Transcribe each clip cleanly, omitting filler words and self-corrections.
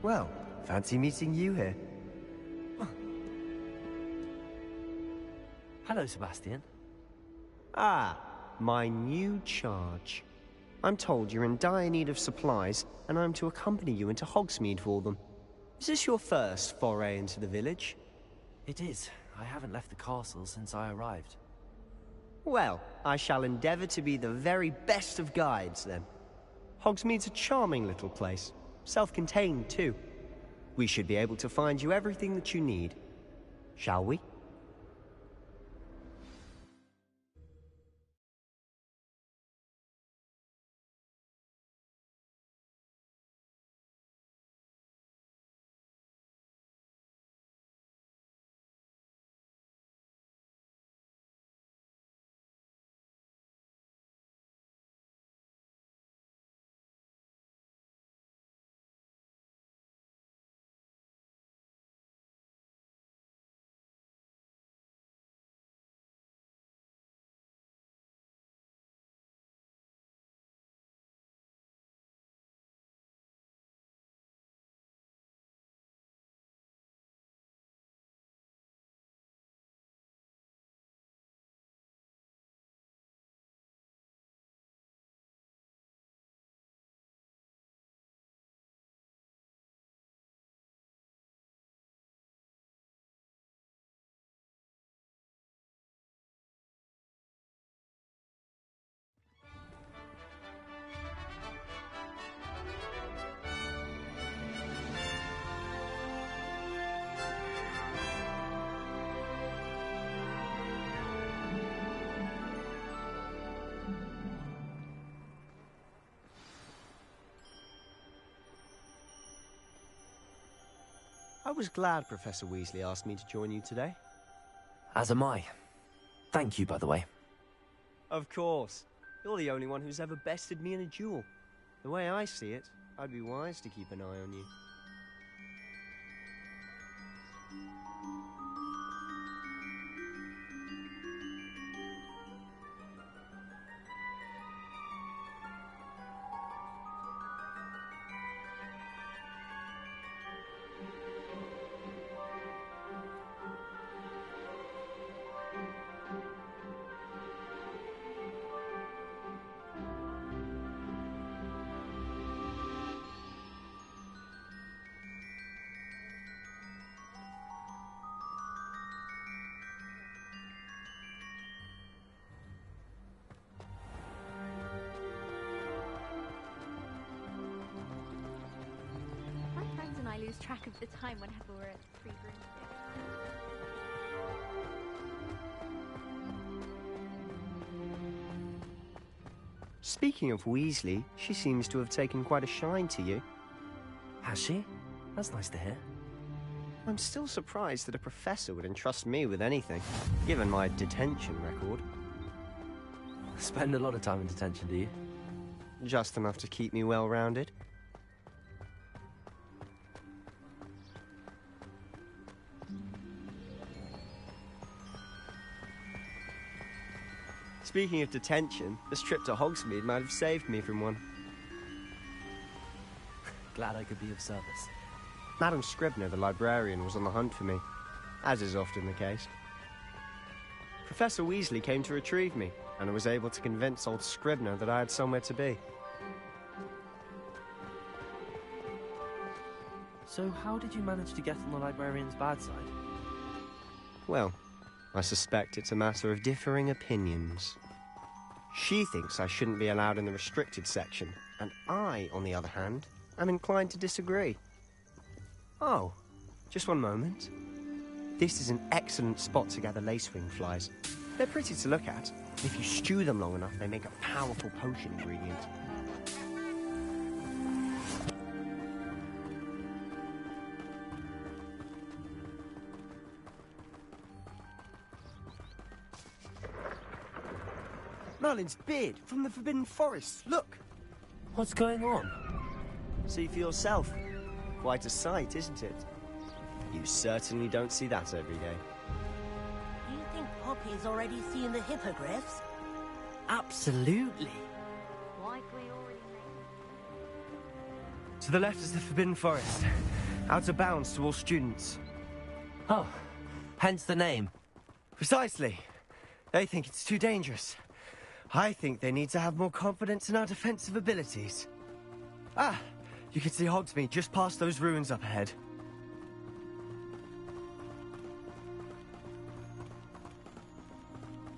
Well, fancy meeting you here. Hello, Sebastian. Ah, my new charge. I'm told you're in dire need of supplies, and I'm to accompany you into Hogsmeade for them. Is this your first foray into the village? It is. I haven't left the castle since I arrived. Well, I shall endeavour to be the very best of guides, then. Hogsmeade's a charming little place, self-contained too. We should be able to find you everything that you need. Shall we? I was glad Professor Weasley asked me to join you today. As am I. Thank you, by the way. Of course. You're the only one who's ever bested me in a duel. The way I see it, I'd be wise to keep an eye on you. I lose track of the time whenever we're at Three Broomsticks. Speaking of Weasley, she seems to have taken quite a shine to you. Has she? That's nice to hear. I'm still surprised that a professor would entrust me with anything, given my detention record. Spend a lot of time in detention, do you? Just enough to keep me well-rounded. Speaking of detention, this trip to Hogsmeade might have saved me from one. Glad I could be of service. Madam Scribner, the librarian, was on the hunt for me, as is often the case. Professor Weasley came to retrieve me, and I was able to convince old Scribner that I had somewhere to be. So how did you manage to get on the librarian's bad side? Well, I suspect it's a matter of differing opinions. She thinks I shouldn't be allowed in the restricted section, and I, on the other hand, am inclined to disagree. Oh, just one moment. This is an excellent spot to gather lacewing flies. They're pretty to look at. If you stew them long enough, they make a powerful potion ingredient. Merlin's beard from the Forbidden Forest. Look! What's going on? See for yourself. Quite a sight, isn't it? You certainly don't see that every day. Do you think Poppy's already seen the hippogriffs? Absolutely. Like we already know. To the left is the Forbidden Forest. Out of bounds to all students. Oh, hence the name. Precisely. They think it's too dangerous. I think they need to have more confidence in our defensive abilities. Ah, you can see Hogsmeade just past those ruins up ahead.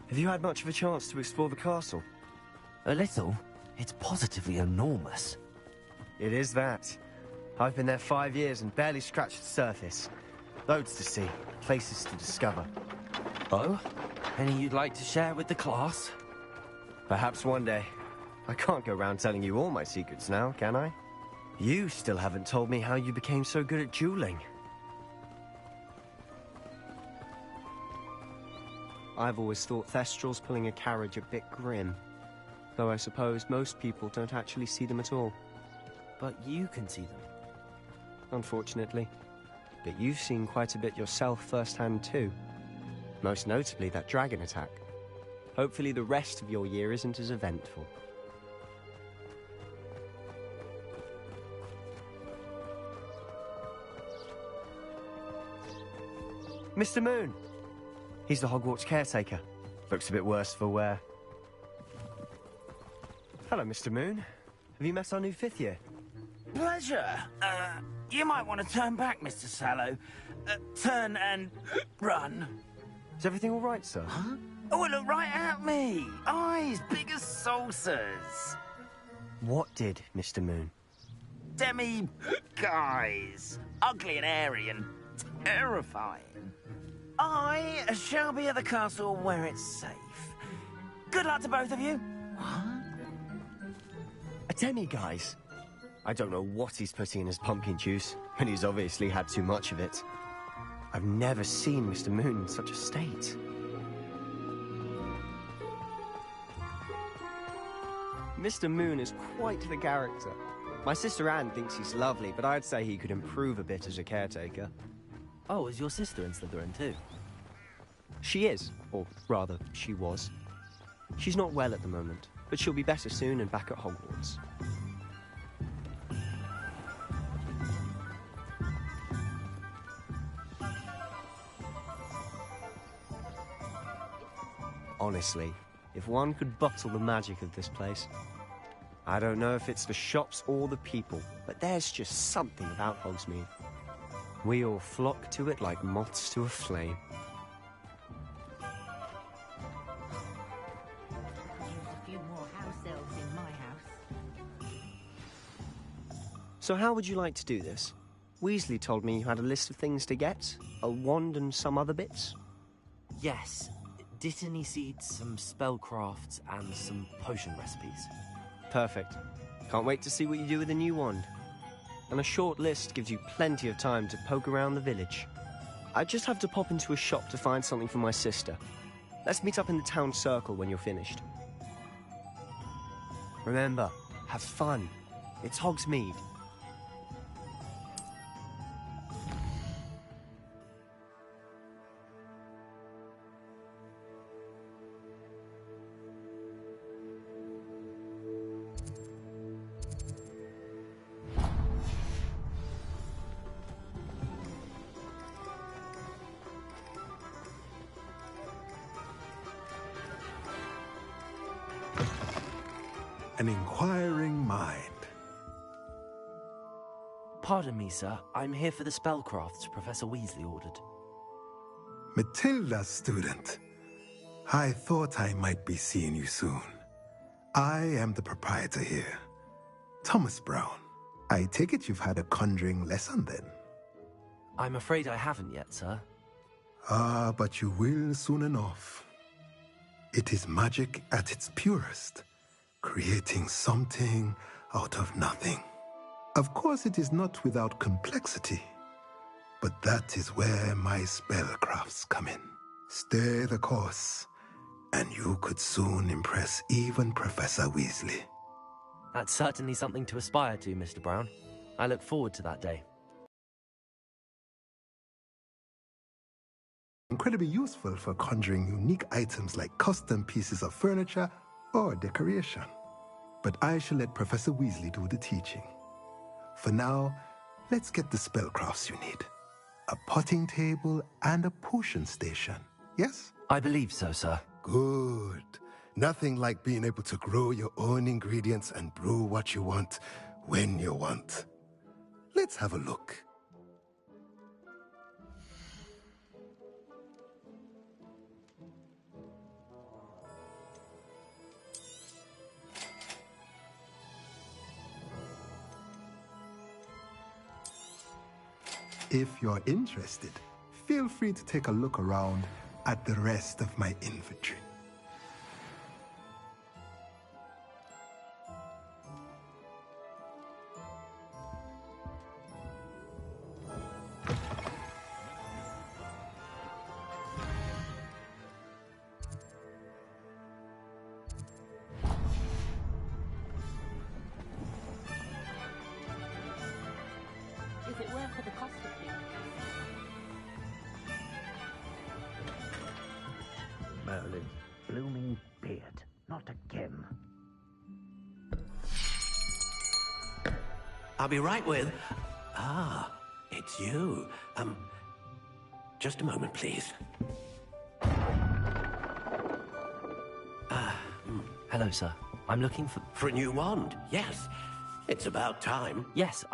Have you had much of a chance to explore the castle? A little. It's positively enormous. It is that. I've been there 5 years and barely scratched the surface. Loads to see, places to discover. Oh? Any you'd like to share with the class? Perhaps one day. I can't go around telling you all my secrets now, can I? You still haven't told me how you became so good at dueling. I've always thought Thestrals pulling a carriage a bit grim. Though I suppose most people don't actually see them at all. But you can see them. Unfortunately. But you've seen quite a bit yourself firsthand too. Most notably that dragon attack. Hopefully the rest of your year isn't as eventful. Mr. Moon! He's the Hogwarts caretaker. Looks a bit worse for wear. Hello, Mr. Moon. Have you met our new 5th year? Pleasure. You might want to turn back, Mr. Sallow. Turn and run. Is everything all right, sir? Huh? Oh, look right at me. Eyes big as saucers. What did, Mr. Moon? Guys. Ugly and hairy and terrifying. I shall be at the castle where it's safe. Good luck to both of you. What? A demi-guise? I don't know what he's putting in his pumpkin juice, and he's obviously had too much of it. I've never seen Mr. Moon in such a state. Mr. Moon is quite the character. My sister Anne thinks he's lovely, but I'd say he could improve a bit as a caretaker. Oh, is your sister in Slytherin too? She is, or rather, she was. She's not well at the moment, but she'll be better soon and back at Hogwarts. Honestly, if one could bottle the magic of this place. I don't know if it's the shops or the people, but there's just something about Hogsmeade. We all flock to it like moths to a flame. Use a few more house elves in my house. So how would you like to do this? Weasley told me you had a list of things to get, a wand and some other bits. Yes. Dittany seeds, some spellcrafts, and some potion recipes. Perfect. Can't wait to see what you do with the new wand. And a short list gives you plenty of time to poke around the village. I just have to pop into a shop to find something for my sister. Let's meet up in the town circle when you're finished. Remember, have fun. It's Hogsmeade. An inquiring mind. Pardon me, sir. I'm here for the spellcrafts Professor Weasley ordered. Matilda, student. I thought I might be seeing you soon. I am the proprietor here, Thomas Brown. I take it you've had a conjuring lesson then? I'm afraid I haven't yet, sir. Ah, but you will soon enough. It is magic at its purest, creating something out of nothing. Of course, it is not without complexity, but that is where my spellcrafts come in. Stay the course, and you could soon impress even Professor Weasley. That's certainly something to aspire to, Mr. Brown. I look forward to that day. Incredibly useful for conjuring unique items like custom pieces of furniture or decoration. But I shall let Professor Weasley do the teaching. For now, Let's get the spellcrafts you need. A potting table and a potion station, yes? I believe so, sir. Good. Nothing like being able to grow your own ingredients and brew what you want when you want. Let's have a look. If you're interested, feel free to take a look around at the rest of my inventory. Is it worth the cost of things? Merlin, blooming beard, not again. I'll be right with... Ah, it's you. Just a moment, please. Hello, sir. I'm looking for... For a new wand, yes. It's about time. Yes,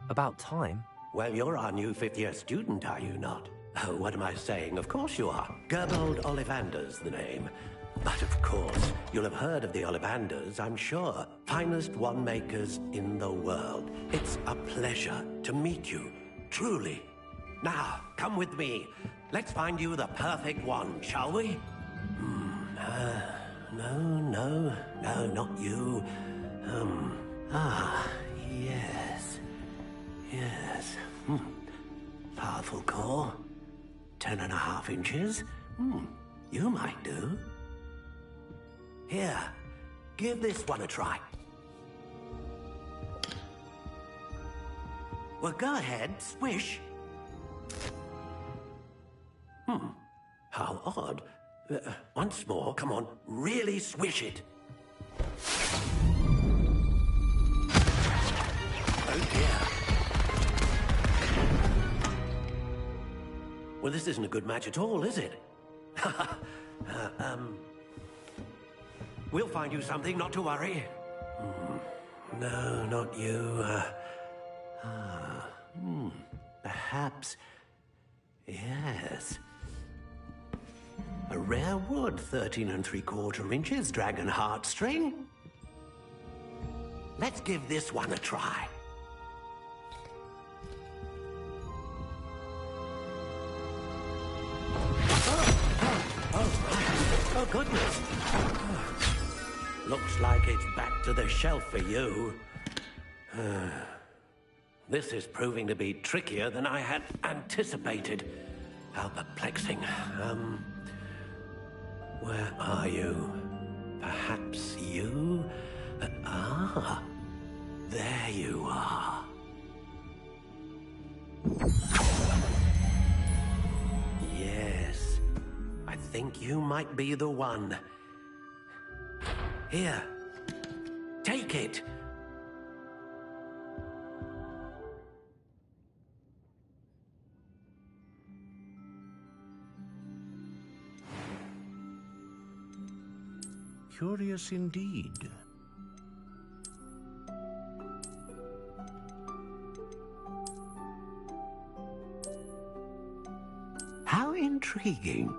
about time? Well, you're our new fifth-year student, are you not? Oh, what am I saying? Of course you are. Gerbold Ollivander's the name. But of course, you'll have heard of the Ollivanders, I'm sure. Finest wand makers in the world. It's a pleasure to meet you, truly. Now, come with me. Let's find you the perfect wand, shall we? No, not you. Yes. Powerful core. 10.5 inches. You might do. Here, give this one a try. Well, go ahead, swish. How odd. Once more, come on, really swish it. Oh dear. Well, this isn't a good match at all, is it? We'll find you something, not to worry. No, not you. Perhaps... Yes. A rare wood, 13 3/4 inches, dragon heartstring. Let's give this one a try. Oh, goodness. Looks like it's back to the shelf for you. This is proving to be trickier than I had anticipated. How perplexing. Where are you? Perhaps you? There you are. Yes. I think you might be the one. Here. Take it. Curious indeed. How intriguing.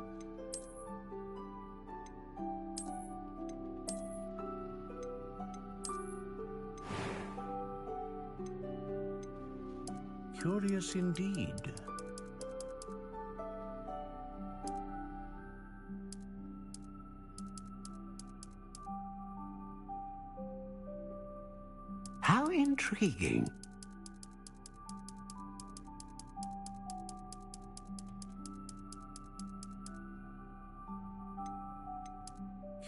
Curious indeed. How intriguing.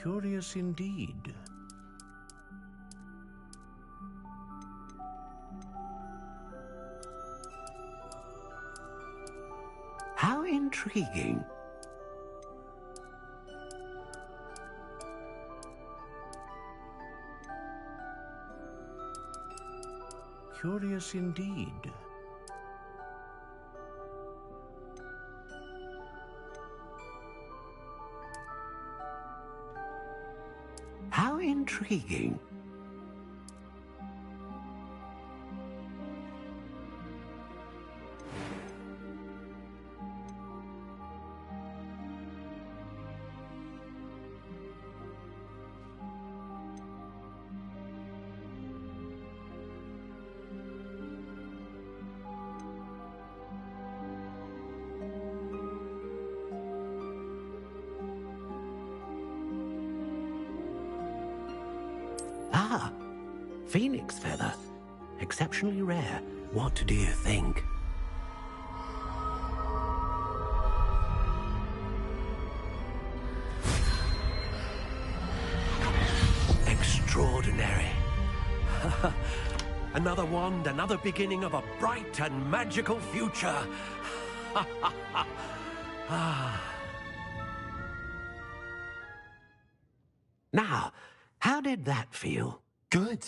Curious indeed. How intriguing. Curious indeed. How intriguing. Ah, phoenix feather. Exceptionally rare. What do you think? Extraordinary. Another wand, another beginning of a bright and magical future. Now, how did that feel? Good.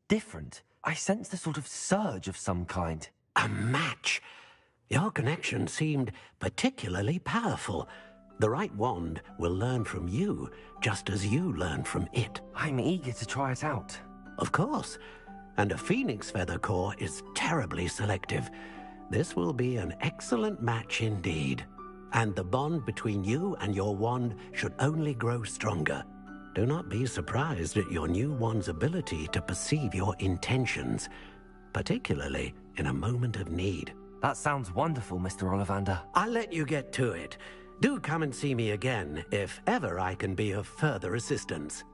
Different. I sensed a sort of surge of some kind. A match. Your connection seemed particularly powerful. The right wand will learn from you, just as you learn from it. I'm eager to try it out. Of course. And a phoenix feather core is terribly selective. This will be an excellent match indeed. And the bond between you and your wand should only grow stronger. Do not be surprised at your new wand's ability to perceive your intentions, particularly in a moment of need. That sounds wonderful, Mr. Ollivander. I'll let you get to it. Do come and see me again if ever I can be of further assistance.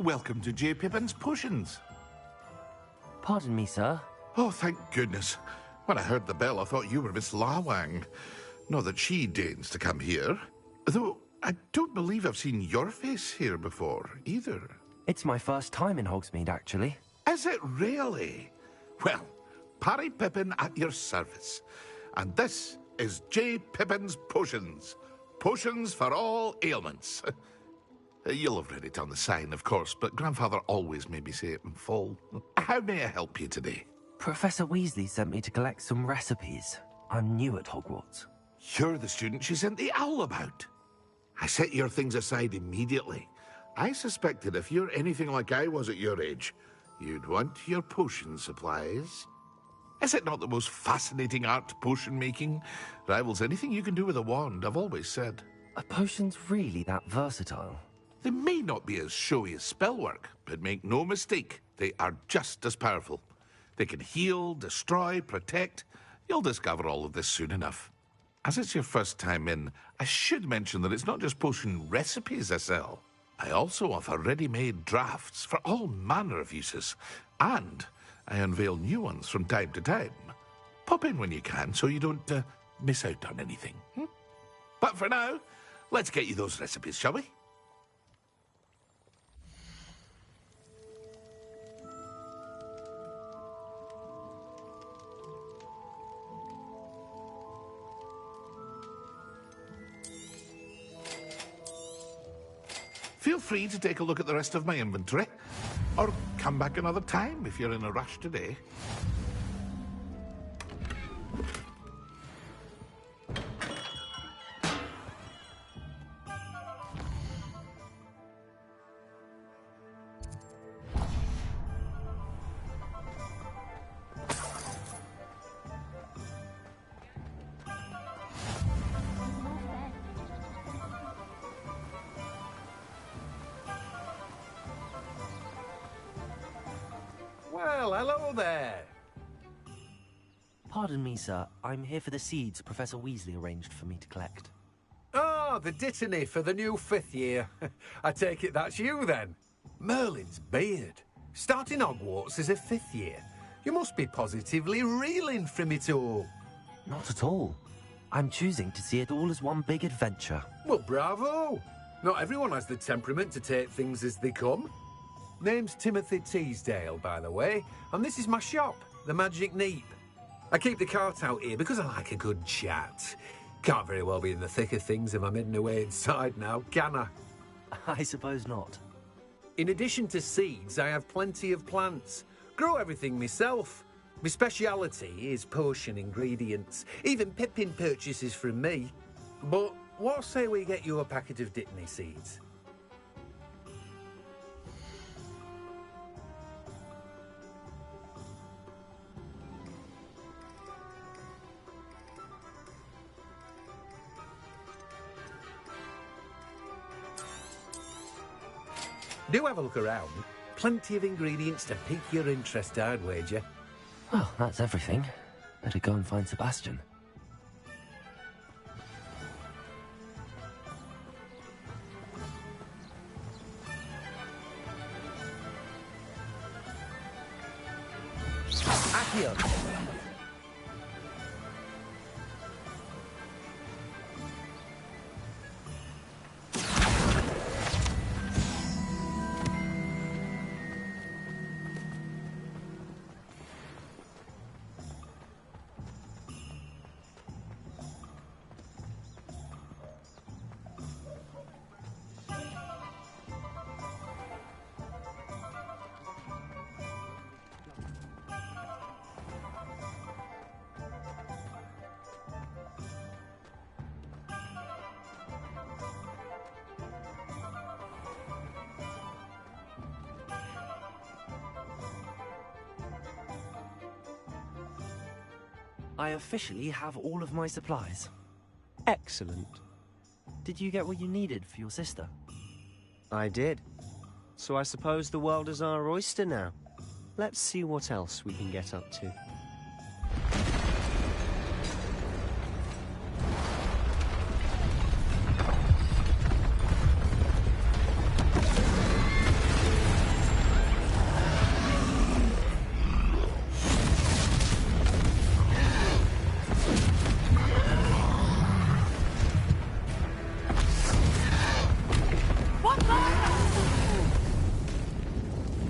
Welcome to J. Pippin's Potions. Pardon me, sir. Oh, thank goodness. When I heard the bell, I thought you were Miss Lawang. Not that she deigns to come here. Though, I don't believe I've seen your face here before, either. It's my first time in Hogsmeade, actually. Is it really? Well, Parry Pippin at your service. And this is J. Pippin's Potions. Potions for all ailments. You'll have read it on the sign, of course, but Grandfather always made me say it in full. How may I help you today? Professor Weasley sent me to collect some recipes. I'm new at Hogwarts. You're the student she sent the owl about. I set your things aside immediately. I suspected if you're anything like I was at your age, you'd want your potion supplies. Is it not the most fascinating art, potion making? Rivals anything you can do with a wand, I've always said. Are potions really that versatile? They may not be as showy as spellwork, but make no mistake, they are just as powerful. They can heal, destroy, protect. You'll discover all of this soon enough. As it's your first time in, I should mention that it's not just potion recipes I sell. I also offer ready-made drafts for all manner of uses, and I unveil new ones from time to time. Pop in when you can so you don't miss out on anything. But for now, let's get you those recipes, shall we? Feel free to take a look at the rest of my inventory, or come back another time if you're in a rush today. Well, hello there. Pardon me, sir. I'm here for the seeds Professor Weasley arranged for me to collect. Oh, the dittany for the new 5th year. I take it that's you, then. Merlin's beard. Starting Hogwarts as a 5th year. You must be positively reeling from it all. Not at all. I'm choosing to see it all as one big adventure. Well, bravo! Not everyone has the temperament to take things as they come. Name's Timothy Teasdale, by the way, and this is my shop, the Magic Neep. I keep the cart out here because I like a good chat. Can't very well be in the thick of things if I'm hidden away inside now, can I? I suppose not. In addition to seeds, I have plenty of plants. Grow everything myself. My speciality is potion ingredients. Even Pippin purchases from me. But what say we get you a packet of Dittany seeds? Do have a look around. Plenty of ingredients to pique your interest, I'd wager. Well, that's everything. Better go and find Sebastian. Accio! I officially have all of my supplies. Excellent. Did you get what you needed for your sister? I did. So I suppose the world is our oyster now. Let's see what else we can get up to.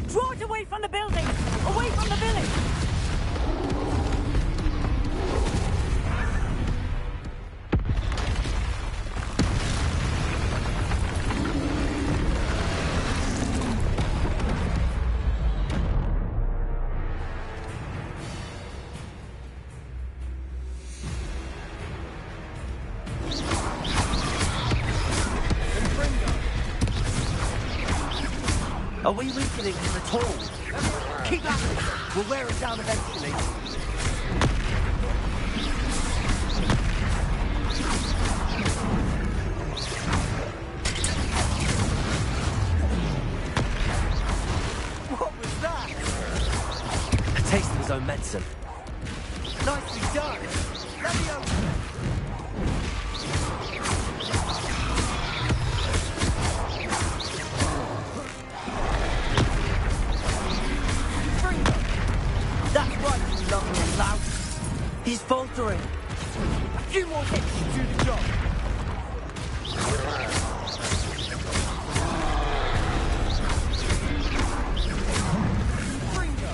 Draw it away from the building! Away from the village! Are we weakening him at all? Keep at it! We'll wear it down eventually. What was that? A taste of his own medicine. Nicely done! Let me open it! That's right, you lovely lout. He's faltering. A few more hits to do the job! Gringo!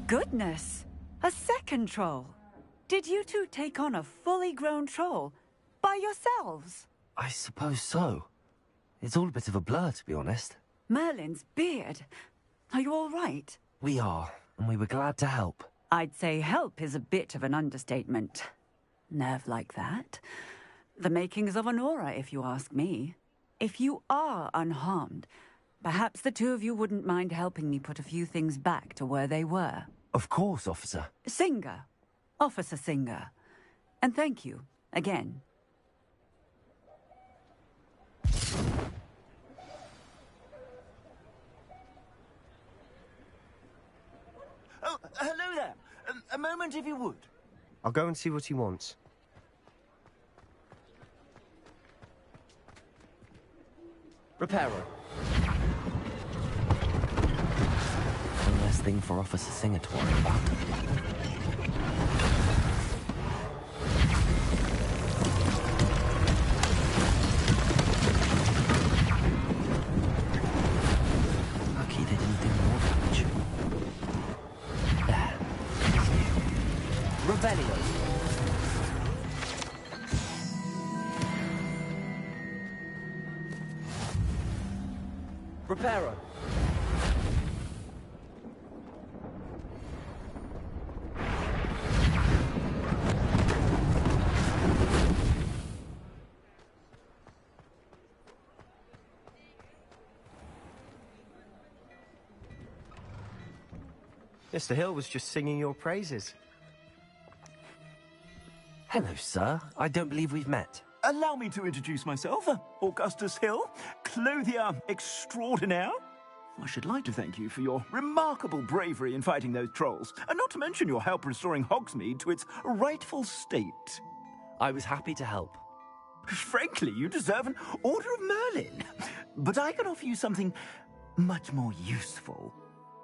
Goodness! A second troll! Did you two take on a fully grown troll by yourselves? I suppose so. It's all a bit of a blur, to be honest. Merlin's beard. Are you all right? We are, and we were glad to help. I'd say help is a bit of an understatement. Nerve like that. The makings of an aura, if you ask me. If you are unharmed, perhaps the two of you wouldn't mind helping me put a few things back to where they were. Of course, officer. Singer. Officer Singer. And thank you, again. moment if you would. I'll go and see what he wants. Reparo. One less thing for Officer Singer to worry about. Lucky they didn't do more damage. There. Revelio. Reparo. Mr. Hill was just singing your praises. Hello, sir. I don't believe we've met. Allow me to introduce myself, Augustus Hill, clothier extraordinaire. I should like to thank you for your remarkable bravery in fighting those trolls, and not to mention your help restoring Hogsmeade to its rightful state. I was happy to help. Frankly, you deserve an Order of Merlin. But I can offer you something much more useful.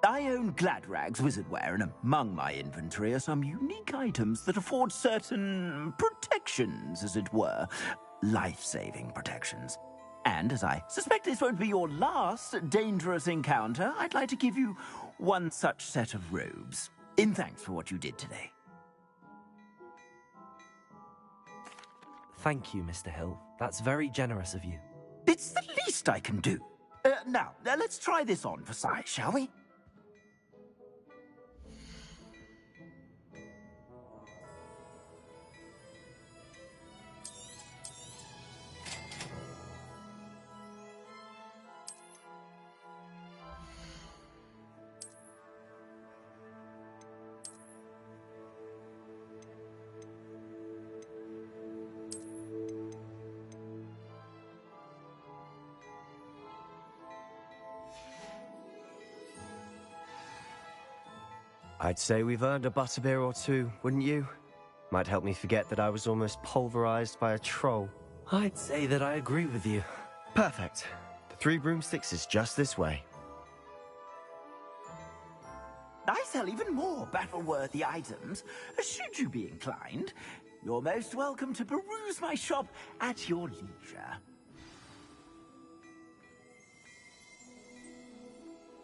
I own Gladrag's wizardware, and among my inventory are some unique items that afford certain protections, as it were. Life-saving protections. And as I suspect this won't be your last dangerous encounter, I'd like to give you one such set of robes, in thanks for what you did today. Thank you, Mr. Hill. That's very generous of you. It's the least I can do. Now, let's try this on for size, shall we? I'd say we've earned a butterbeer or two, wouldn't you? Might help me forget that I was almost pulverized by a troll. I'd say that I agree with you. Perfect. The 3 broomsticks is just this way. I sell even more battle-worthy items. Should you be inclined, you're most welcome to peruse my shop at your leisure.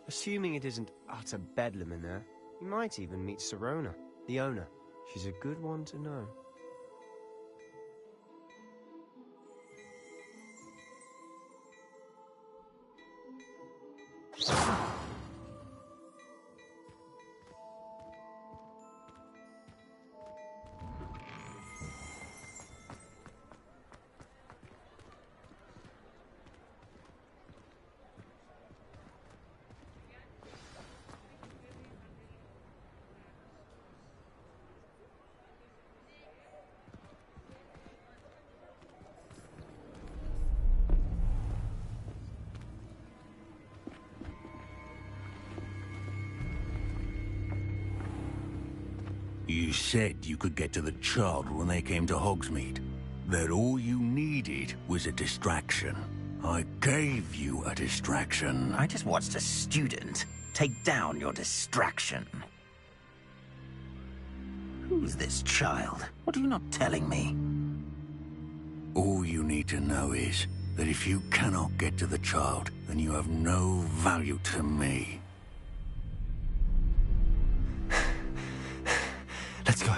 Assuming it isn't utter bedlam in there, you might even meet Sirona, the owner. She's a good one to know. You said you could get to the child when they came to Hogsmeade. That all you needed was a distraction. I gave you a distraction. I just watched a student take down your distraction. Who's this child? What are you not telling me? All you need to know is that if you cannot get to the child, then you have no value to me. Let's go.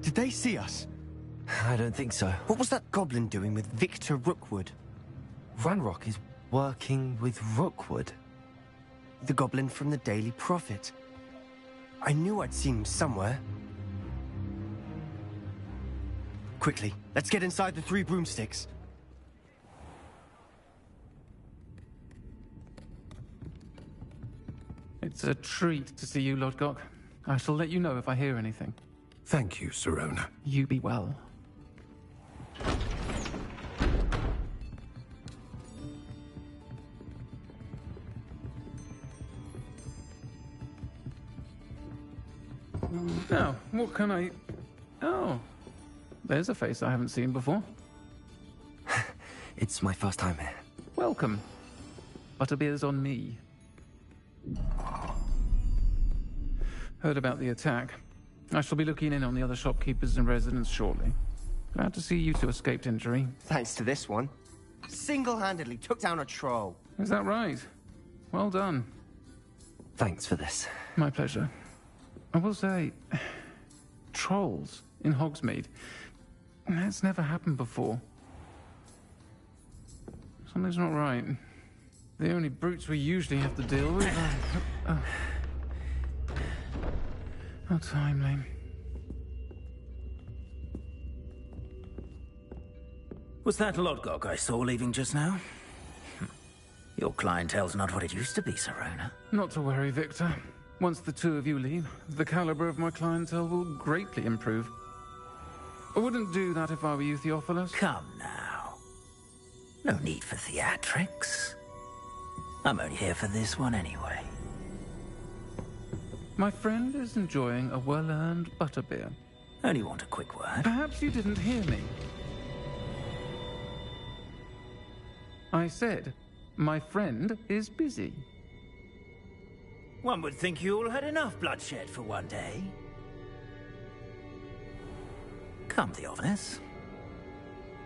Did they see us? I don't think so. What was that goblin doing with Victor Rookwood? Ranrock is working with Rookwood. The goblin from the Daily Prophet. I knew I'd seen him somewhere. Quickly, let's get inside the 3 broomsticks. It's a treat to see you, Lodgok. I shall let you know if I hear anything. Thank you, Sirona. You be well. Now, what can I... Oh, there's a face I haven't seen before. It's my first time here. Welcome. Butterbeer's on me. Heard about the attack. I shall be looking in on the other shopkeepers and residents shortly. Glad to see you two escaped injury. Thanks to this one. Single-handedly took down a troll. Is that right? Well done. Thanks for this. My pleasure. I will say, trolls in Hogsmeade. That's never happened before. Something's not right. The only brutes we usually have to deal with are... How timely. Was that Lodgok I saw leaving just now? Your clientele's not what it used to be, Serona. Not to worry, Victor. Once the two of you leave, the caliber of my clientele will greatly improve. I wouldn't do that if I were you, Theophilus. Come now. No need for theatrics. I'm only here for this one anyway. My friend is enjoying a well-earned butterbeer. Only want a quick word. Perhaps you didn't hear me. I said, my friend is busy. One would think you all had enough bloodshed for one day. Come, Theophilus.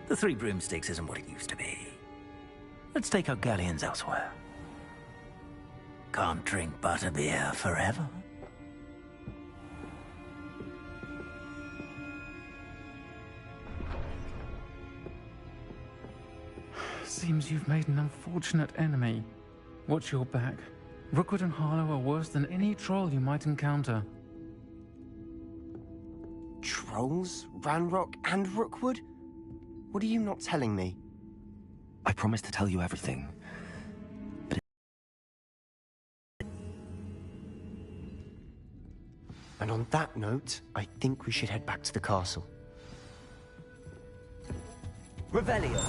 The Three Broomsticks isn't what it used to be. Let's take our galleons elsewhere. Can't drink butterbeer forever. Seems you've made an unfortunate enemy. Watch your back. Rookwood and Harlow are worse than any troll you might encounter. Trolls? Ranrock and Rookwood? What are you not telling me? I promised to tell you everything. And on that note, I think we should head back to the castle. Revelio.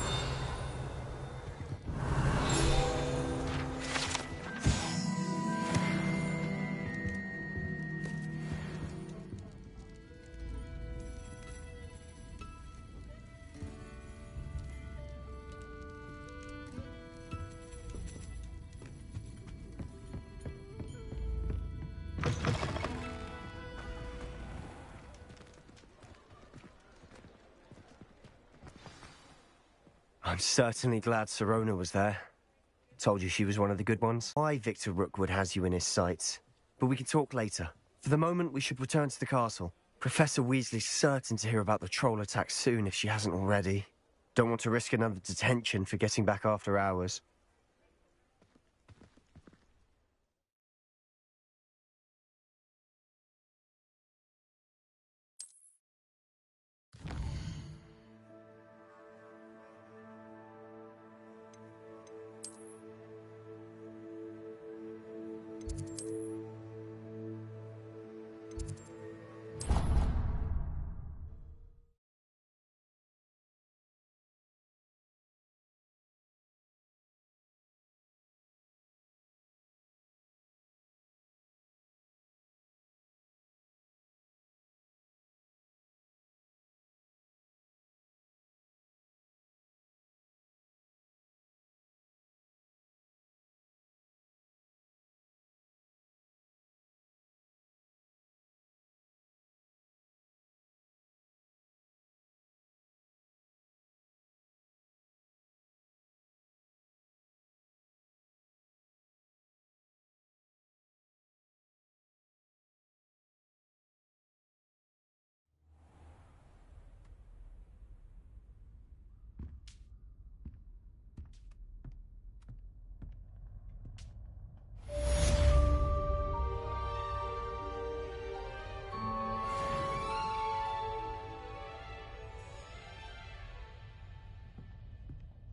I'm certainly glad Serona was there. Told you she was one of the good ones. Why Victor Rookwood has you in his sights. But we can talk later. For the moment, we should return to the castle. Professor Weasley's certain to hear about the troll attack soon if she hasn't already. Don't want to risk another detention for getting back after hours.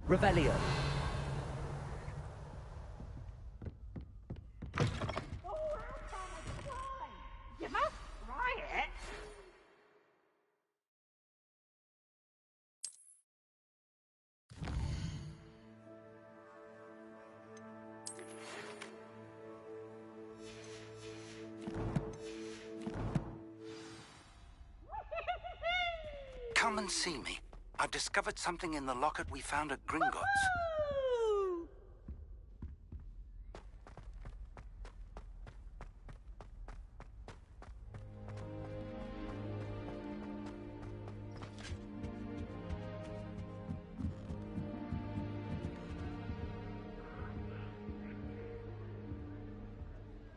Revelio. You must try it. Come and see me. I've discovered something in the locket we found at Gringotts.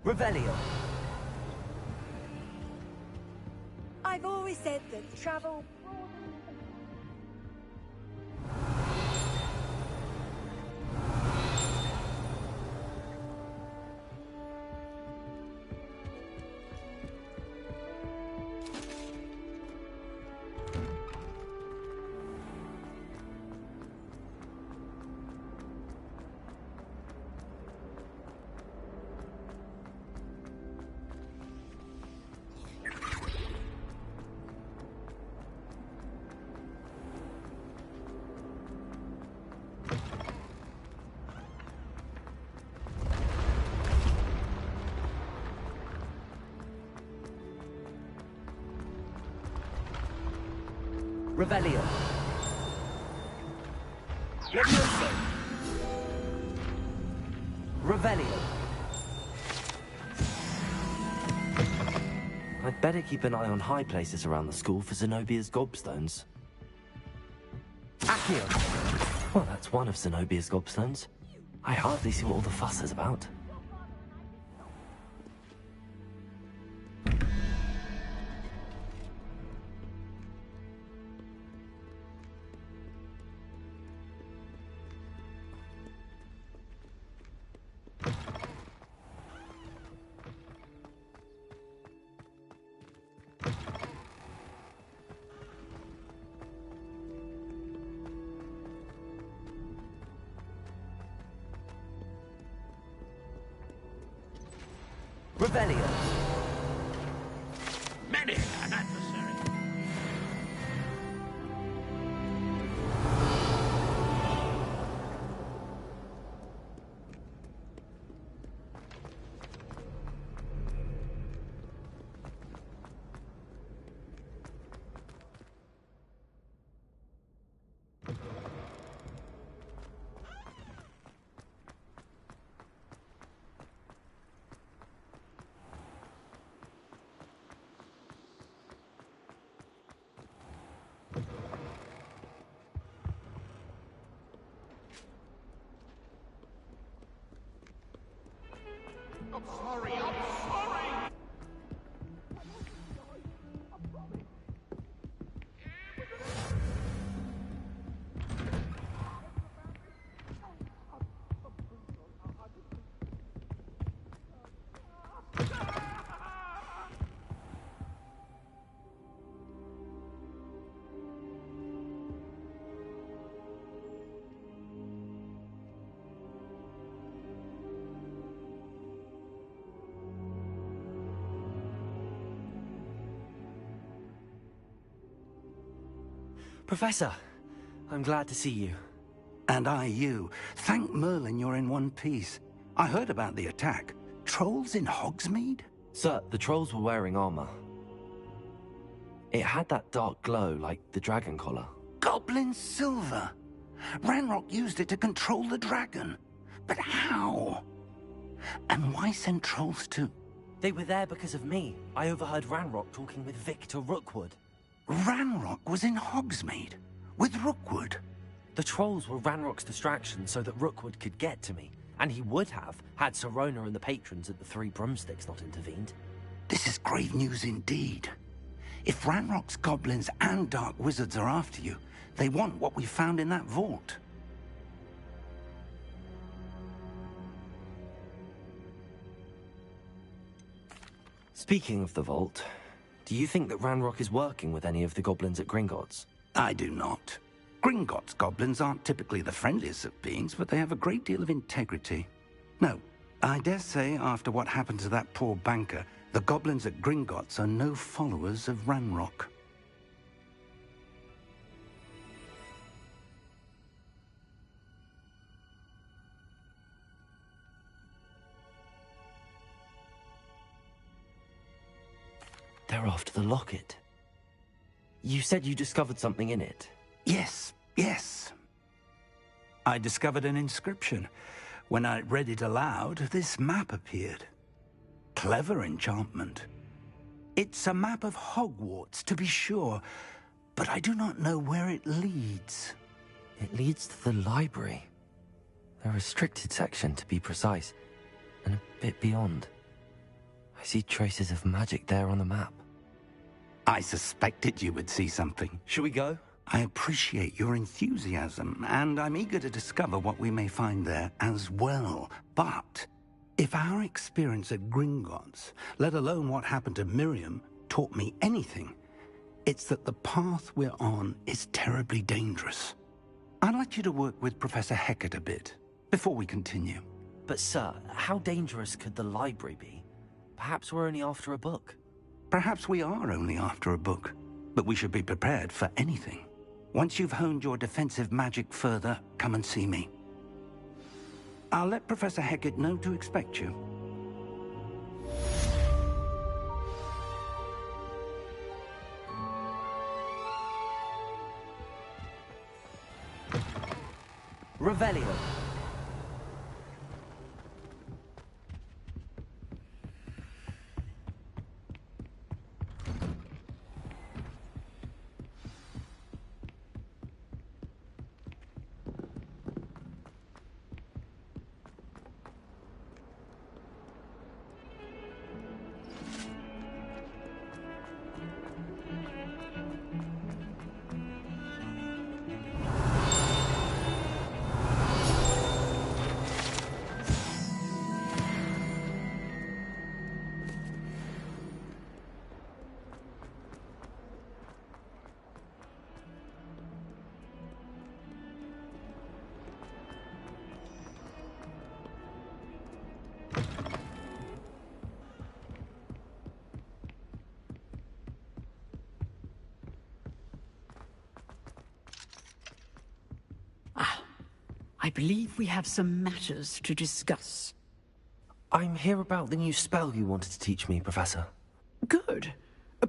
Revelio. I've always said that travel... Revelio. Levioso. Revelio. I'd better keep an eye on high places around the school for Zenobia's gobstones. Accio. Well, that's one of Zenobia's gobstones. I hardly see what all the fuss is about. Revelio. Many an adversary. I'm sorry, I'm sorry! Professor, I'm glad to see you. And I you. Thank Merlin you're in one piece. I heard about the attack. Trolls in Hogsmeade? Sir, the trolls were wearing armor. It had that dark glow like the dragon collar. Goblin silver. Ranrock used it to control the dragon. But how? And why send trolls too? They were there because of me. I overheard Ranrock talking with Victor Rookwood. Ranrock was in Hogsmeade with Rookwood. The trolls were Ranrock's distraction so that Rookwood could get to me. And he would have, had Sirona and the patrons at the Three Broomsticks not intervened. This is grave news indeed. If Ranrock's goblins and dark wizards are after you, they want what we found in that vault. Speaking of the vault, do you think that Ranrock is working with any of the goblins at Gringotts? I do not. Gringotts goblins aren't typically the friendliest of beings, but they have a great deal of integrity. No, I dare say after what happened to that poor banker, the goblins at Gringotts are no followers of Ranrock. They're after the locket. You said you discovered something in it. Yes, yes. I discovered an inscription. When I read it aloud, this map appeared. Clever enchantment. It's a map of Hogwarts, to be sure, but I do not know where it leads. It leads to the library. The restricted section, to be precise, and a bit beyond. I see traces of magic there on the map. I suspected you would see something. Shall we go? I appreciate your enthusiasm, and I'm eager to discover what we may find there as well. But if our experience at Gringotts, let alone what happened to Miriam, taught me anything, it's that the path we're on is terribly dangerous. I'd like you to work with Professor Hecat a bit, before we continue. But sir, how dangerous could the library be? Perhaps we're only after a book. Perhaps we are only after a book, but we should be prepared for anything. Once you've honed your defensive magic further, come and see me. I'll let Professor Hecat know to expect you. Revelio. I believe we have some matters to discuss. I'm here about the new spell you wanted to teach me, Professor. Good.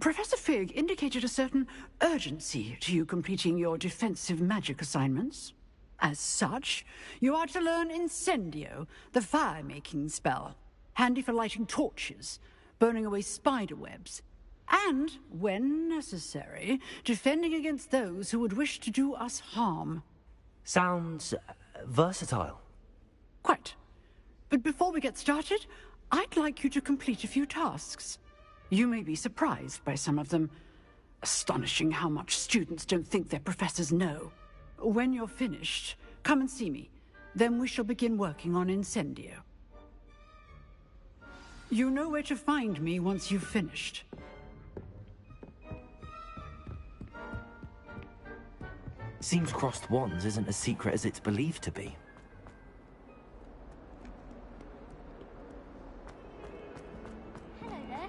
Professor Fig indicated a certain urgency to you completing your defensive magic assignments. As such, you are to learn Incendio, the fire-making spell, handy for lighting torches, burning away spider webs, and, when necessary, defending against those who would wish to do us harm. Sounds versatile. Quite. But before we get started, I'd like you to complete a few tasks. You may be surprised by some of them. Astonishing how much students don't think their professors know. When you're finished, come and see me. Then we shall begin working on Incendio. You know where to find me once you've finished. Seems crossed wands isn't as secret as it's believed to be. Hello there.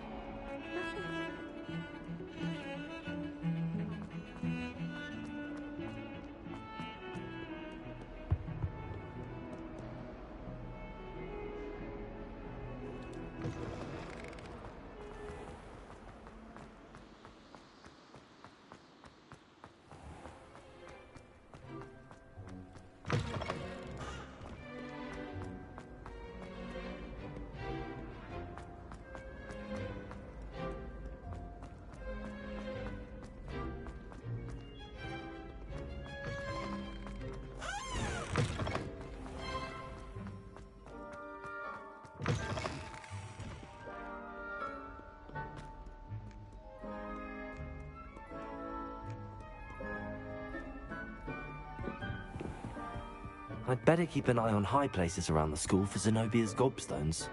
I'd better keep an eye on high places around the school for Zenobia's gobstones.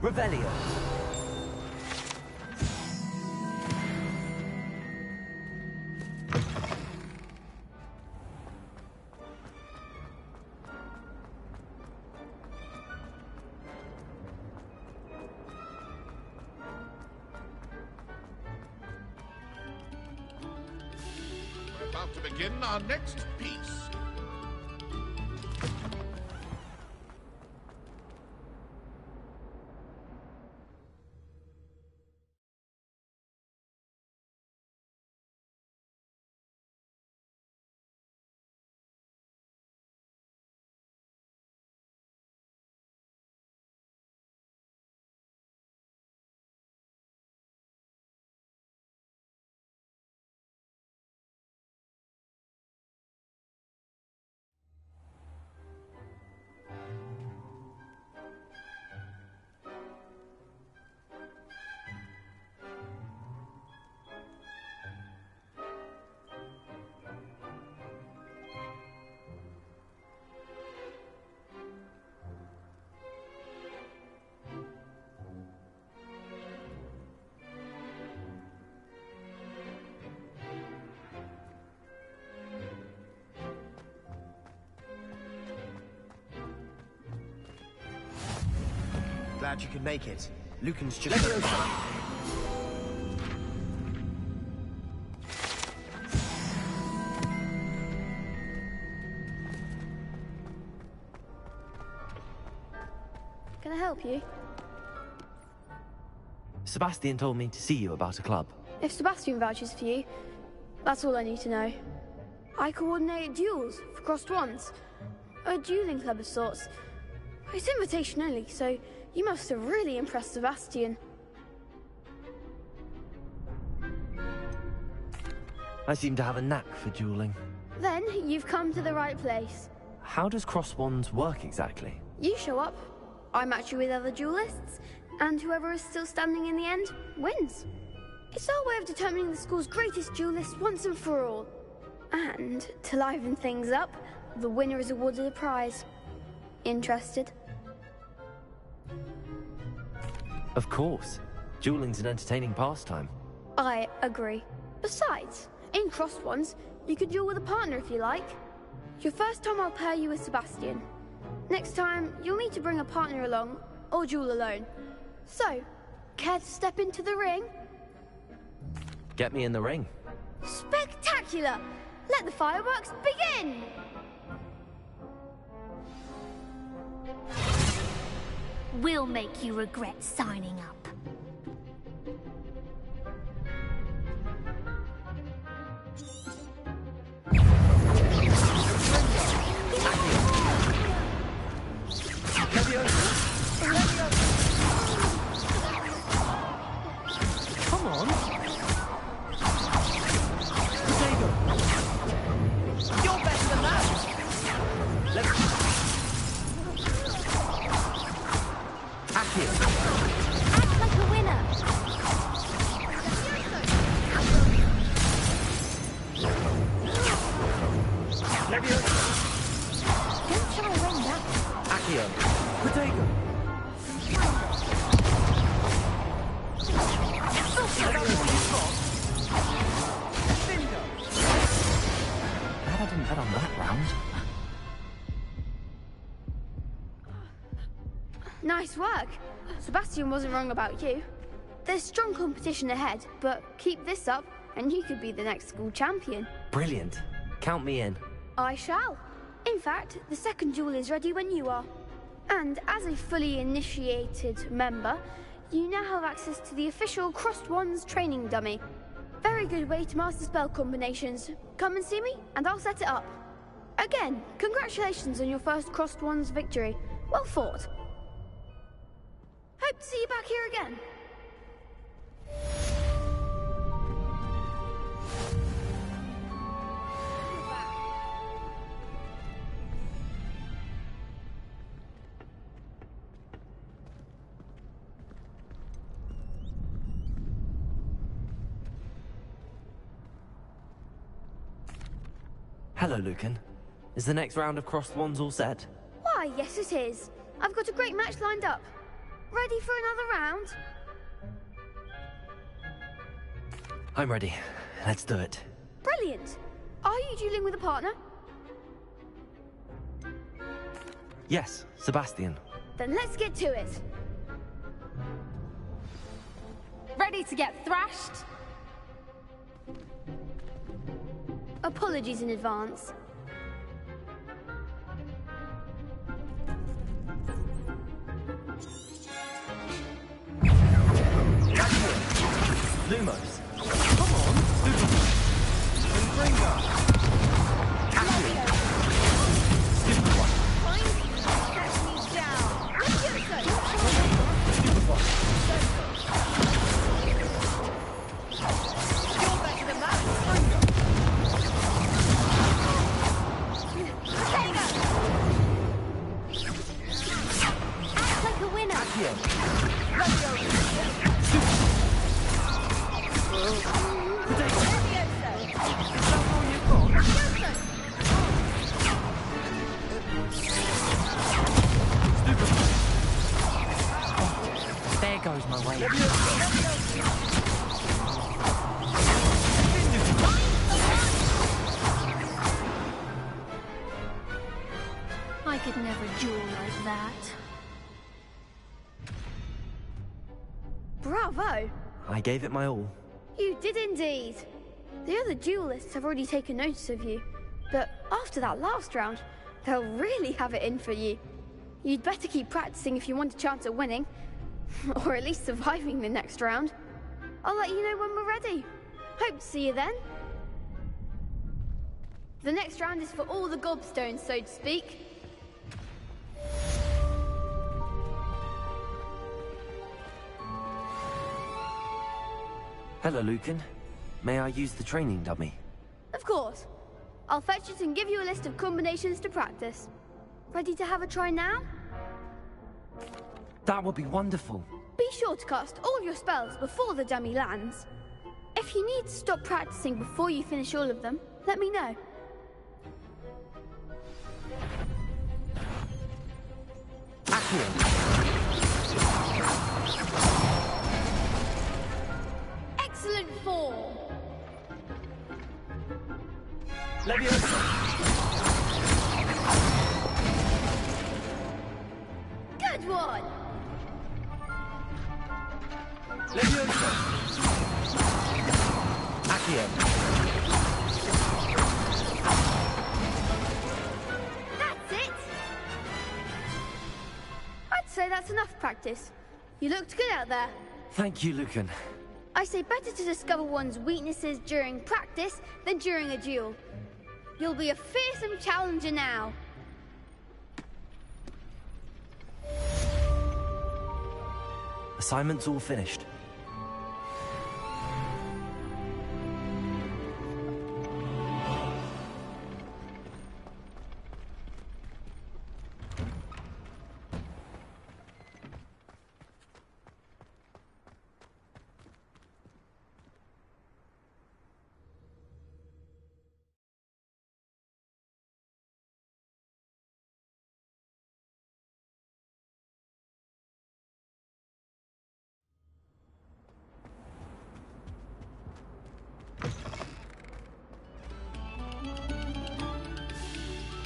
Revelio. about to begin our next piece. Glad you could make it. Lucan's just... Can I help you? Sebastian told me to see you about a club. If Sebastian vouches for you, that's all I need to know. I coordinate duels for crossed wands. A dueling club of sorts. It's invitation only, so you must have really impressed Sebastian. I seem to have a knack for dueling. Then you've come to the right place. How does cross wands work exactly? You show up, I match you with other duelists, and whoever is still standing in the end wins. It's our way of determining the school's greatest duelist once and for all. And to liven things up, the winner is awarded a prize. Interested? Of course. Dueling's an entertaining pastime. I agree. Besides, in crossed ones, you could duel with a partner if you like. Your first time I'll pair you with Sebastian. Next time, you'll need to bring a partner along, or duel alone. So, care to step into the ring? Get me in the ring. Spectacular! Let the fireworks begin! We'll make you regret signing up. Come on. You're better than that. Act like a winner. Don't try to win that. Accio. Potato. Glad I didn't bet on that round. Nice work. Sebastian wasn't wrong about you. There's strong competition ahead, but keep this up and you could be the next school champion. Brilliant. Count me in. I shall. In fact, the second duel is ready when you are. And as a fully initiated member, you now have access to the official Crossed Wands training dummy. Very good way to master spell combinations. Come and see me, and I'll set it up. Again, congratulations on your first Crossed Wands victory. Well fought. Hope to see you back here again. Hello, Lucan. Is the next round of crossed wands all set? Why, yes it is. I've got a great match lined up. Ready for another round? I'm ready. Let's do it. Brilliant. Are you dueling with a partner? Yes, Sebastian. Then let's get to it. Ready to get thrashed? Apologies in advance. Lumos. Come on, Lumos. And Gringo. Stupid one. Let me down. Stupid one. You're better than that. Act like a winner. There goes my way. I could never duel like that. Bravo! I gave it my all. You did indeed. The other duelists have already taken notice of you, but after that last round, they'll really have it in for you. You'd better keep practicing if you want a chance at winning, or at least surviving the next round. I'll let you know when we're ready. Hope to see you then. The next round is for all the gobstones, so to speak. Hello, Lucan. May I use the training dummy? Of course. I'll fetch it and give you a list of combinations to practice. Ready to have a try now? That would be wonderful. Be sure to cast all your spells before the dummy lands. If you need to stop practicing before you finish all of them, let me know. Excellent form. Good one. That's it. I'd say that's enough practice. You looked good out there. Thank you, Lucan. I say better to discover one's weaknesses during practice than during a duel. You'll be a fearsome challenger now. Assignment's all finished.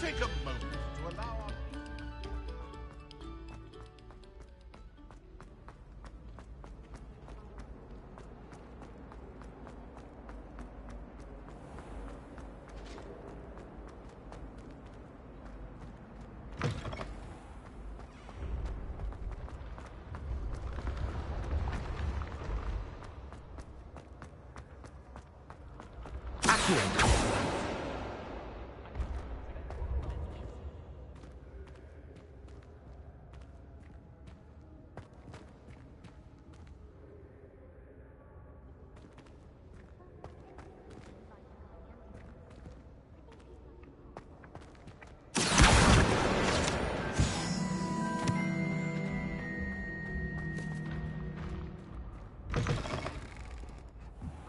Take a moment to allow our...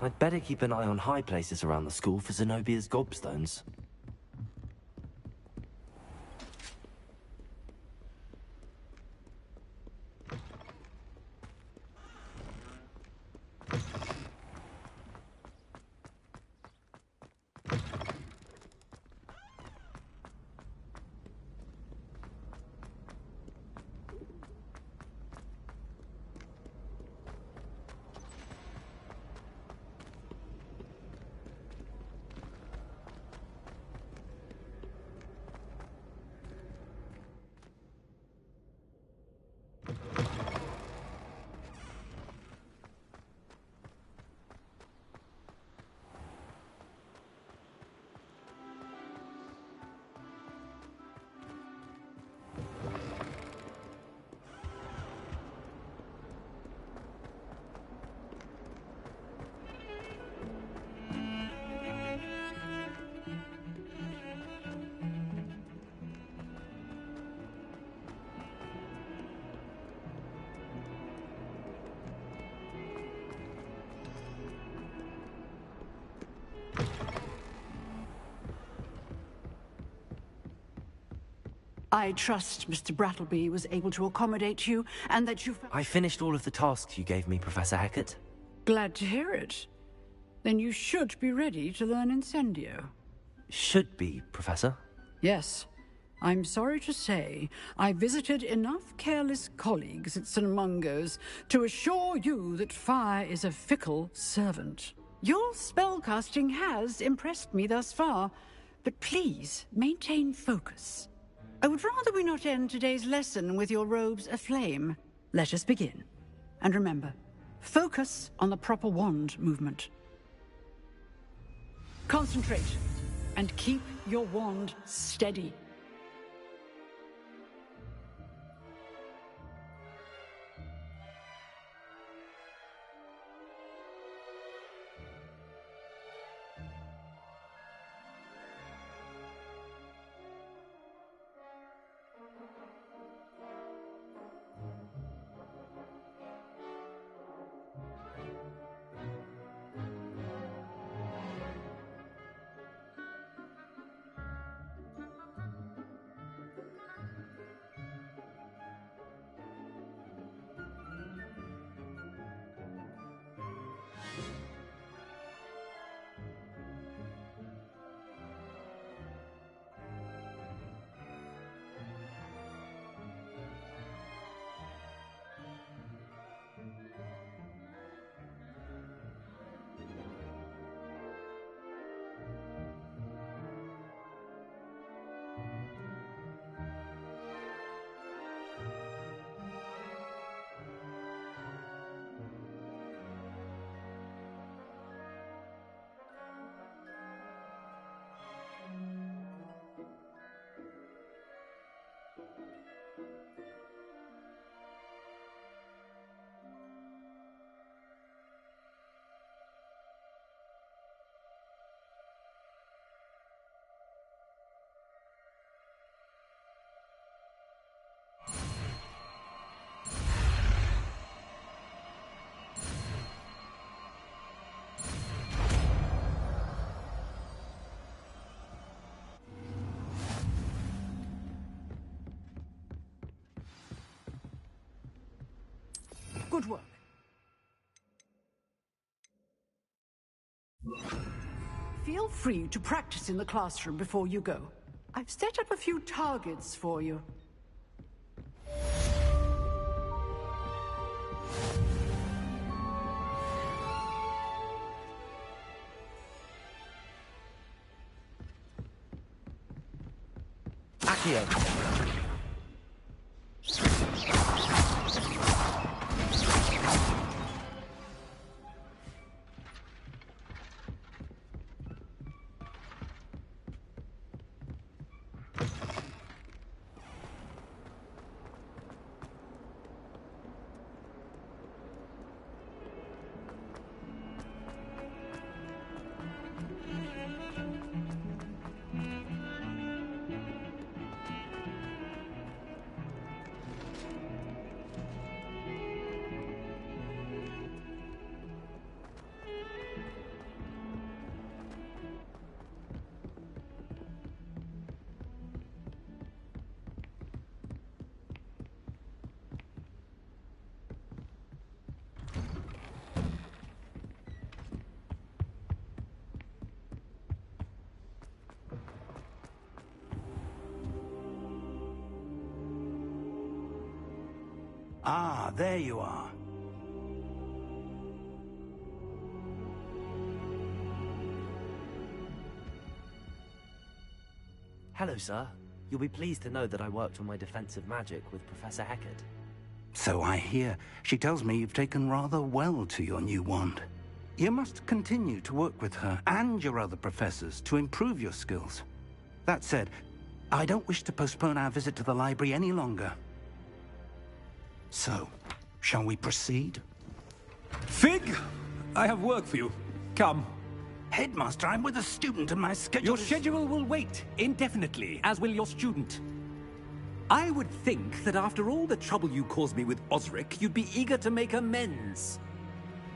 I'd better keep an eye on high places around the school for Zenobia's gobstones. I trust Mr. Brattleby was able to accommodate you, and that you... I finished all of the tasks you gave me, Professor Hackett. Glad to hear it. Then you should be ready to learn Incendio. Should be, Professor. Yes. I'm sorry to say, I visited enough careless colleagues at St. Mungo's to assure you that fire is a fickle servant. Your spellcasting has impressed me thus far, but please maintain focus. I would rather we not end today's lesson with your robes aflame. Let us begin. And remember, focus on the proper wand movement. Concentrate, and keep your wand steady. Good work. Feel free to practice in the classroom before you go. I've set up a few targets for you. Accio. Ah, there you are. Hello, sir. You'll be pleased to know that I worked on my defensive magic with Professor Hackett. So I hear. She tells me you've taken rather well to your new wand. You must continue to work with her and your other professors to improve your skills. That said, I don't wish to postpone our visit to the library any longer. So, shall we proceed? Fig, I have work for you. Come. Headmaster, I'm with a student and my schedule Your schedule will wait indefinitely, as will your student. I would think that after all the trouble you caused me with Osric, you'd be eager to make amends.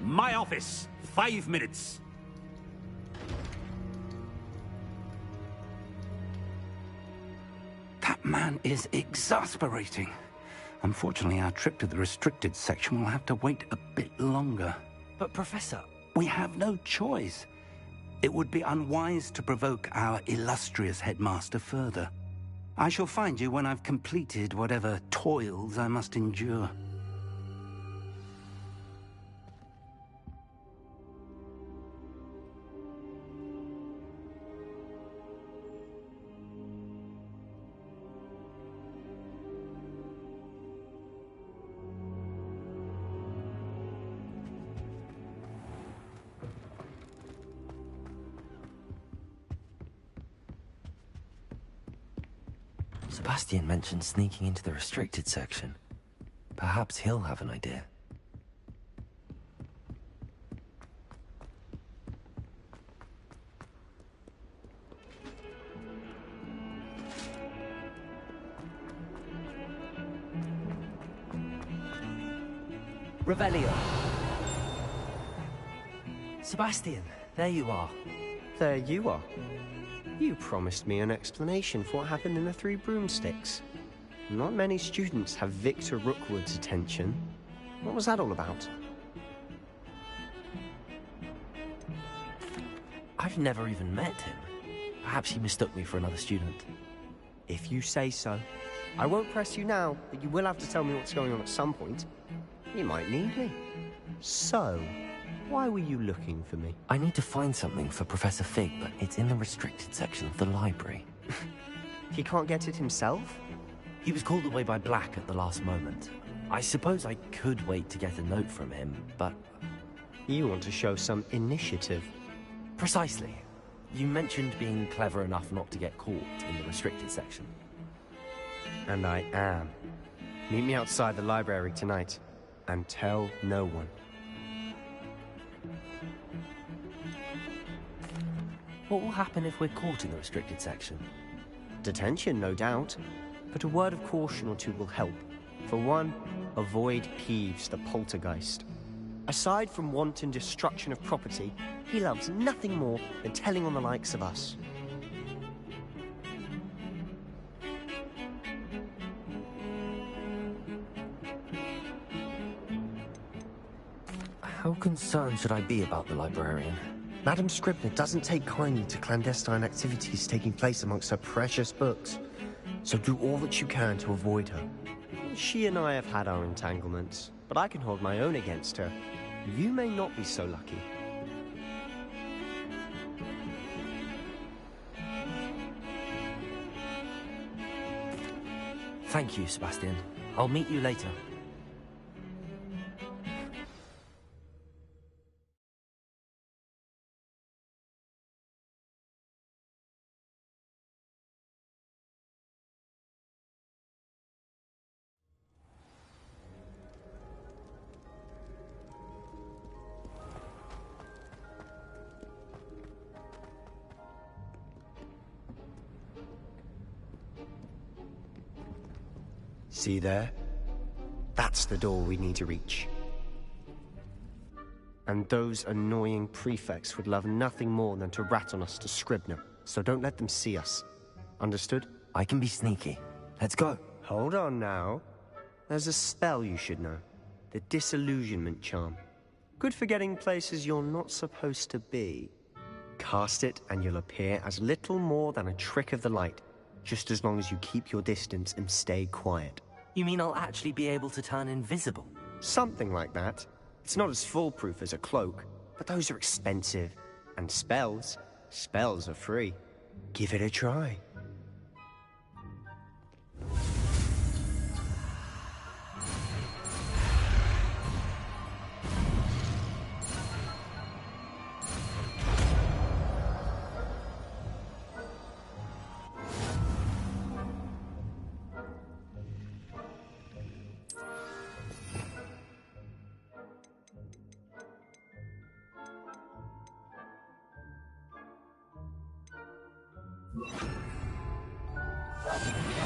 My office, 5 minutes. That man is exasperating. Unfortunately, our trip to the restricted section will have to wait a bit longer. But, Professor... We have no choice. It would be unwise to provoke our illustrious headmaster further. I shall find you when I've completed whatever toils I must endure. Sebastian mentioned sneaking into the restricted section. Perhaps he'll have an idea. Revelio. Sebastian, there you are. There you are. You promised me an explanation for what happened in the Three Broomsticks. Not many students have Victor Rookwood's attention. What was that all about? I've never even met him. Perhaps he mistook me for another student. If you say so. I won't press you now, but you will have to tell me what's going on at some point. You might need me. So, why were you looking for me? I need to find something for Professor Fig, but it's in the restricted section of the library. He can't get it himself? He was called away by Black at the last moment. I suppose I could wait to get a note from him, but... You want to show some initiative. Precisely. You mentioned being clever enough not to get caught in the restricted section. And I am. Meet me outside the library tonight, and tell no one. What will happen if we're caught in the restricted section? Detention, no doubt. But a word of caution or two will help. For one, avoid Peeves, the poltergeist. Aside from wanton destruction of property, he loves nothing more than telling on the likes of us. How concerned should I be about the librarian? Madam Scribner doesn't take kindly to clandestine activities taking place amongst her precious books, so do all that you can to avoid her. She and I have had our entanglements, but I can hold my own against her. You may not be so lucky. Thank you, Sebastian. I'll meet you later. See there? That's the door we need to reach. And those annoying prefects would love nothing more than to rat on us to Scribner, so don't let them see us. Understood? I can be sneaky. Let's go. Hold on now. There's a spell you should know. The Disillusionment Charm. Good for getting places you're not supposed to be. Cast it and you'll appear as little more than a trick of the light, just as long as you keep your distance and stay quiet. You mean I'll actually be able to turn invisible? Something like that. It's not as foolproof as a cloak, but those are expensive. And spells are free. Give it a try.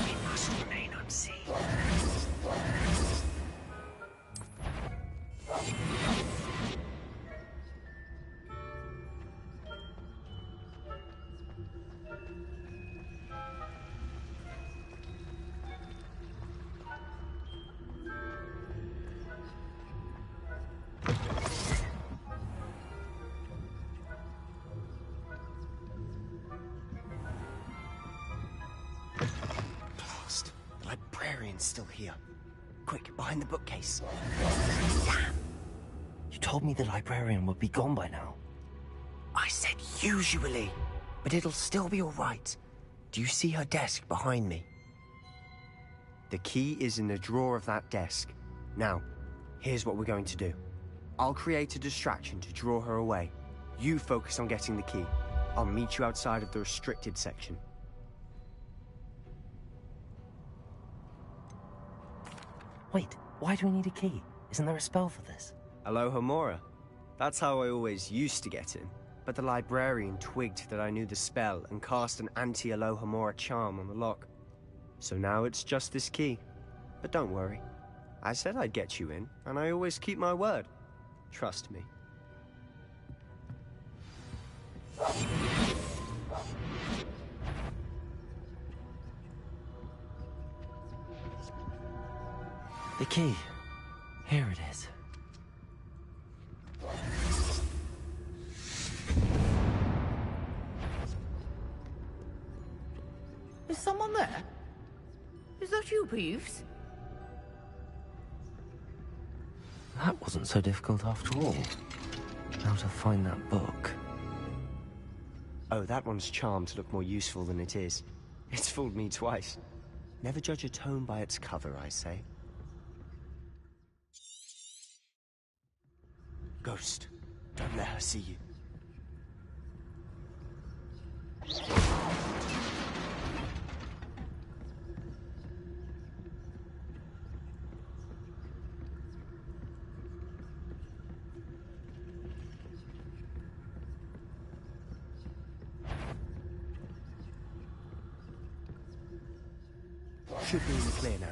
We must remain unseen. It's still here. Quick, behind the bookcase. Damn. You told me the librarian would be gone by now. I said usually, but it'll still be all right. Do you see her desk behind me? The key is in the drawer of that desk. Now, here's what we're going to do. I'll create a distraction to draw her away. You focus on getting the key. I'll meet you outside of the restricted section. Wait, why do we need a key? Isn't there a spell for this? Alohomora. That's how I always used to get in. But the librarian twigged that I knew the spell and cast an anti-Alohomora charm on the lock. So now it's just this key. But don't worry. I said I'd get you in, and I always keep my word. Trust me. The key. Here it is. Is someone there? Is that you, Peeves? That wasn't so difficult after all. How to find that book. Oh, that one's charmed to look more useful than it is. It's fooled me twice. Never judge a tome by its cover, I say. Ghost, don't let her see you. Should be in the clear now.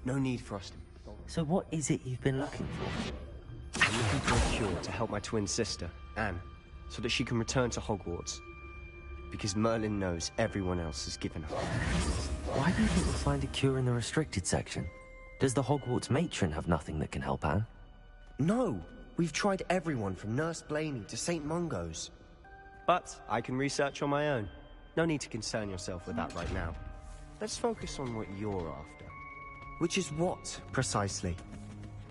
No need for us to... So what is it you've been looking for? I'm looking for a cure to help my twin sister, Anne, so that she can return to Hogwarts. Because Merlin knows everyone else has given up. Why do you think we'll find a cure in the restricted section? Does the Hogwarts matron have nothing that can help Anne? No! We've tried everyone from Nurse Blaney to St. Mungo's. But I can research on my own. No need to concern yourself with that right now. Let's focus on what you're after. Which is what, precisely?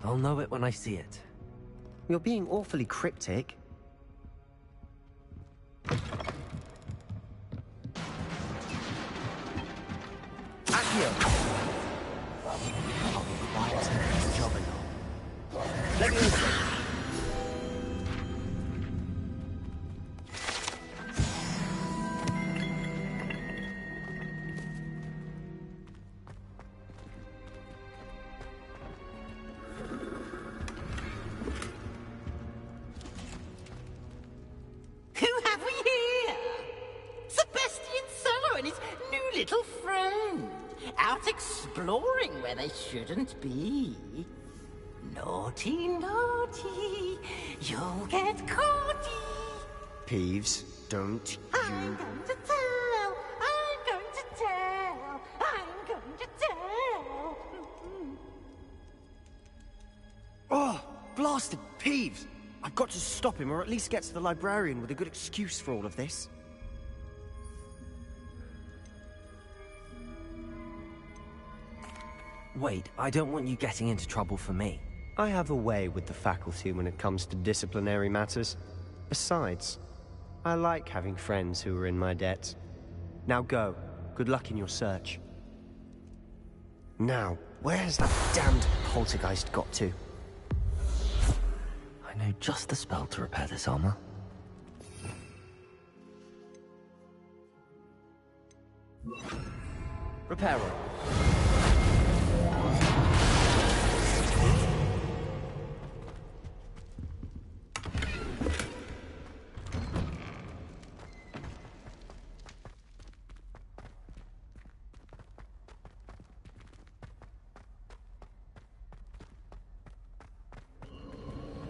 I'll know it when I see it. You're being awfully cryptic. Accio! I'll be quiet and jobbing on. Let me listen. Exploring where they shouldn't be. Naughty, naughty, you'll get caughty. Peeves, don't you... I'm going to tell, I'm going to tell, I'm going to tell. Oh, blasted Peeves! I've got to stop him, or at least get to the librarian with a good excuse for all of this. Wait, I don't want you getting into trouble for me. I have a way with the faculty when it comes to disciplinary matters. Besides, I like having friends who are in my debt. Now go. Good luck in your search. Now, where has that damned poltergeist got to? I know just the spell to repair this armor. Repairer.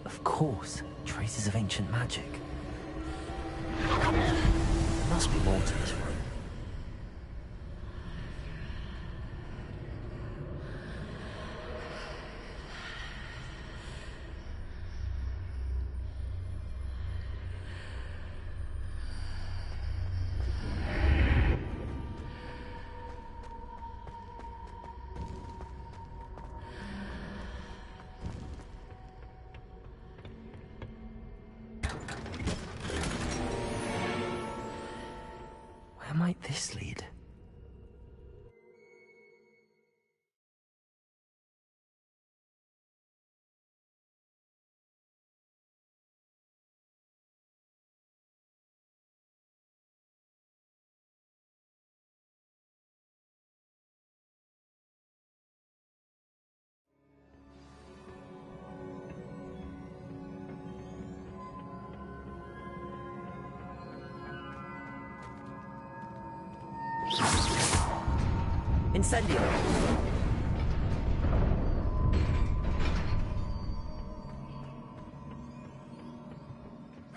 Of course, traces of ancient magic. There must be more to this room. this lead? Incendio!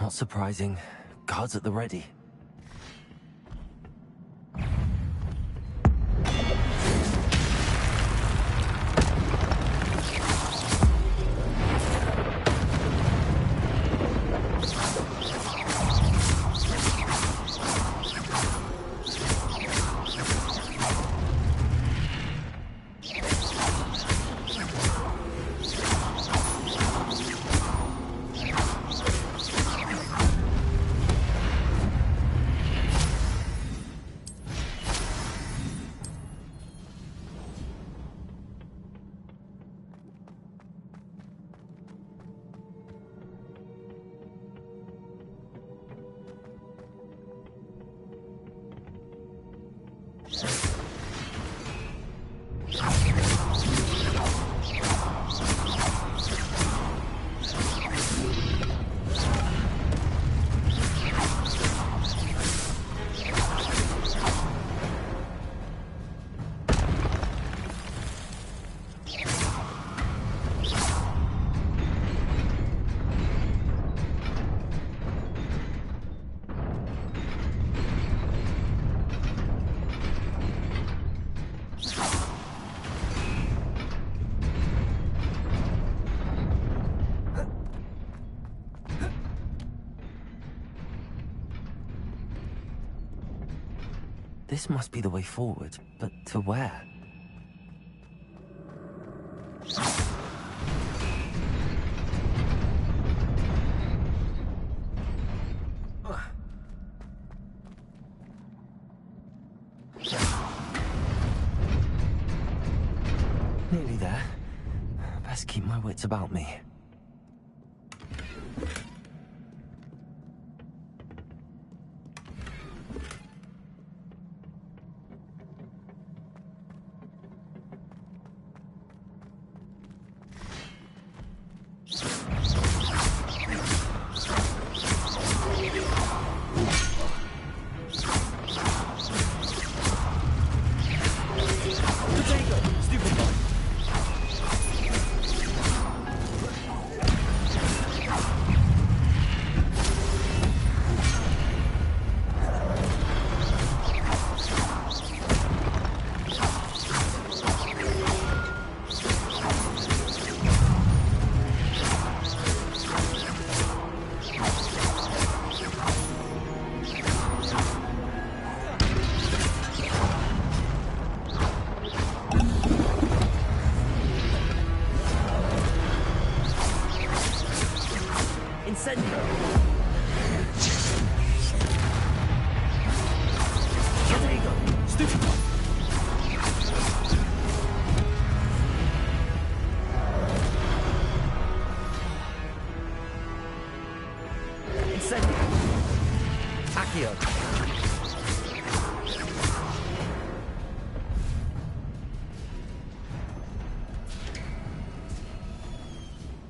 Not surprising. Guards at the ready. This must be the way forward, but to where? Nearly there. Best keep my wits about me.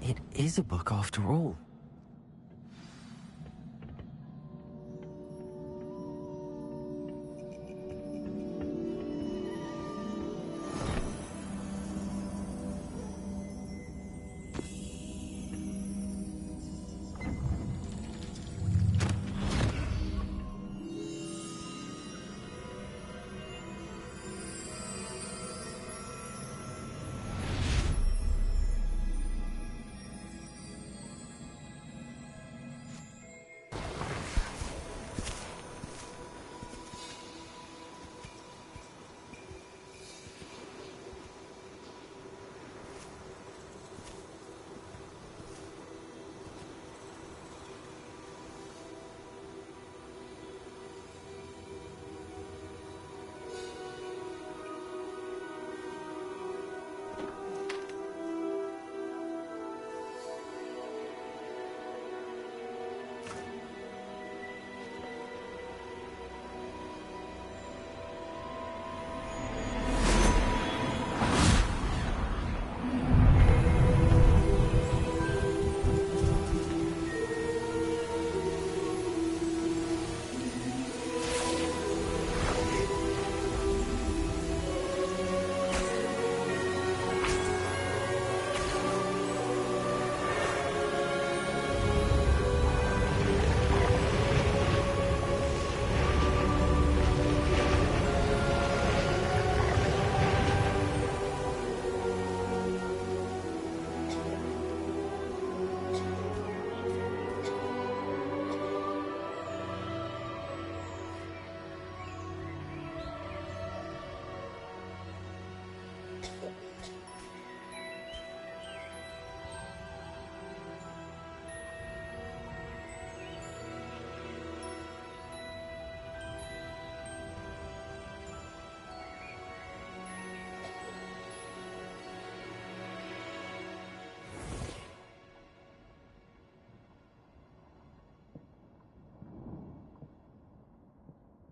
It is a book after all.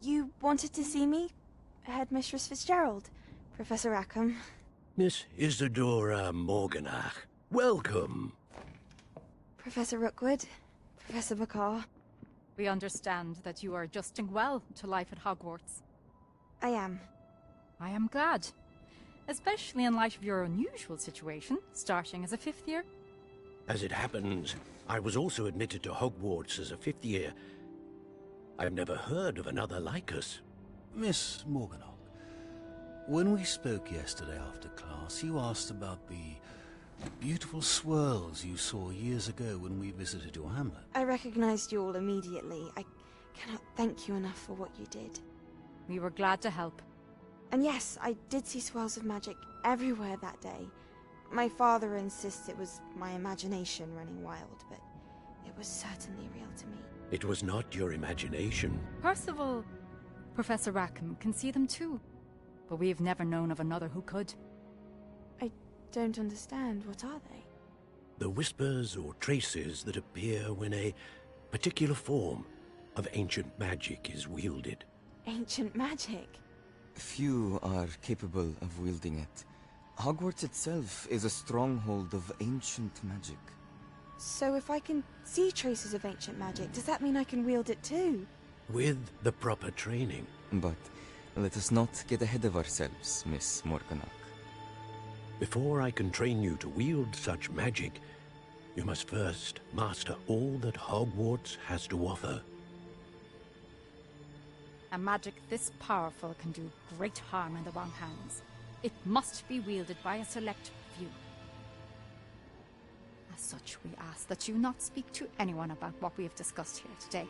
You wanted to see me? Headmistress Fitzgerald, Professor Rackham. Miss Isadora Morganach, welcome. Professor Rookwood, Professor Bakar. We understand that you are adjusting well to life at Hogwarts. I am. I am glad. Especially in light of your unusual situation, starting as a 5th year. As it happens, I was also admitted to Hogwarts as a 5th year. I've never heard of another like us. Miss Morganach, when we spoke yesterday after class, you asked about the beautiful swirls you saw years ago when we visited your hamlet. I recognized you all immediately. I cannot thank you enough for what you did. We were glad to help. And yes, I did see swirls of magic everywhere that day. My father insists it was my imagination running wild, but it was certainly real to me. It was not your imagination. Percival, Professor Rackham can see them too. But we have never known of another who could. I don't understand. What are they? The whispers or traces that appear when a particular form of ancient magic is wielded. Ancient magic? Few are capable of wielding it. Hogwarts itself is a stronghold of ancient magic. So if I can see traces of ancient magic, does that mean I can wield it too? With the proper training. But let us not get ahead of ourselves, Miss Morganach. Before I can train you to wield such magic, you must first master all that Hogwarts has to offer. A magic this powerful can do great harm in the wrong hands. It must be wielded by a select few. As such, we ask that you not speak to anyone about what we have discussed here today.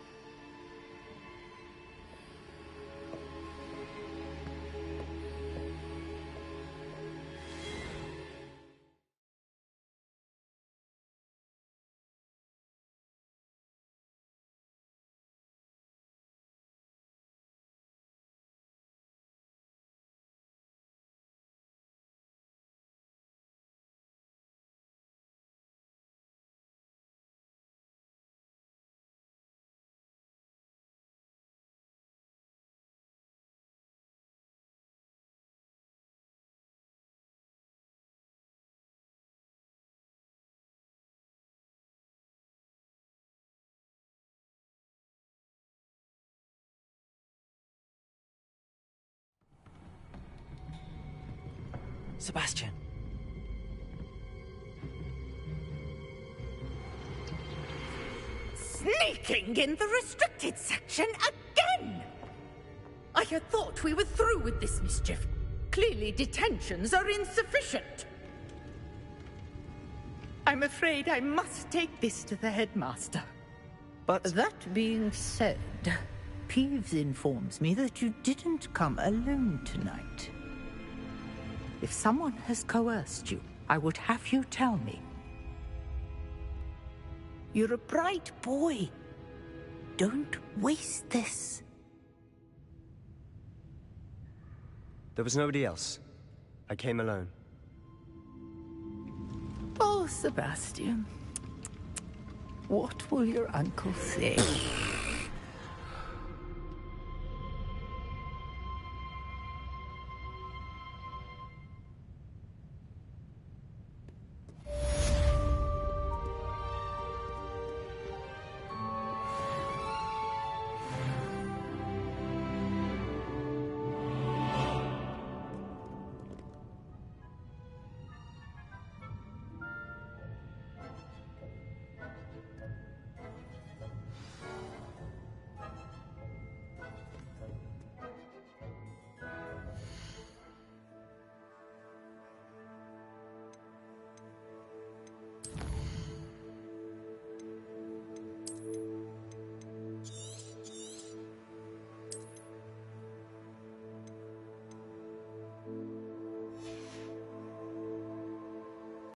Sebastian. Sneaking in the restricted section again! I had thought we were through with this mischief. Clearly detentions are insufficient. I'm afraid I must take this to the headmaster. But that being said, Peeves informs me that you didn't come alone tonight. If someone has coerced you, I would have you tell me. You're a bright boy. Don't waste this. There was nobody else. I came alone. Oh, Sebastian. What will your uncle say?